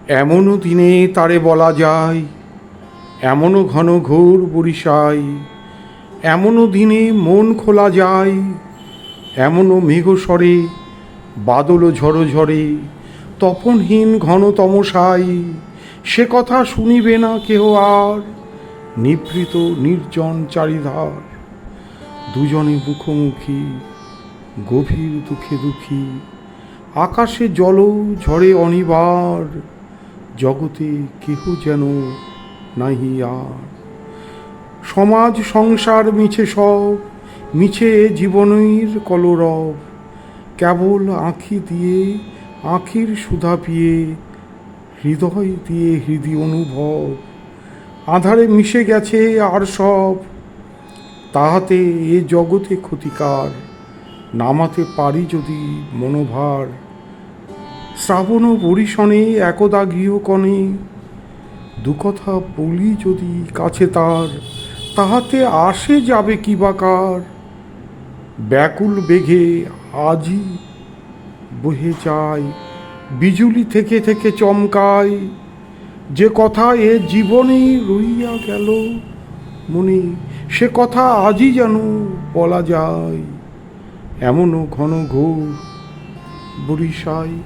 এমনও দিনে তারে বলা যায়, এমনও ঘন ঘোর বরিশায়, এমনও দিনে মন খোলা যায়, এমনও মেঘস্বরে বাদল ঝড়ো ঝরে, তপনহীন ঘন তমসাই, সে কথা শুনিবে না কেহ আর, নিভৃত নির্জন চারিধার। দুজনে মুখোমুখি গভীর দুঃখে দুঃখী, আকাশে জল ঝরে অনিবার, জগতে কেহ যেন নাহি আর। সমাজ সংসার মিছে সব, মিছে জীবনের কলরব, কেবল আঁখি দিয়ে আঁখির সুধা পিয়ে, হৃদয় দিয়ে হৃদি অনুভব, আধারে মিশে গেছে আর সব, তাহাতে এ জগতে ক্ষতিকার, নামাতে পারি যদি মনোভার। শ্রাবণ বরিশনে একদা গৃহকণে, দুকথা বলি যদি কাছে তার, তাহাতে আসে যাবে কি বাকার। ব্যাকুল বেগে আজই বহে যায়, বিজুলি থেকে থেকে চমকায়, যে কথা এ জীবনেই রইয়া গেল মনে, সে কথা আজই যেন বলা যায়, এমনও ঘন ঘোর বরিশায়।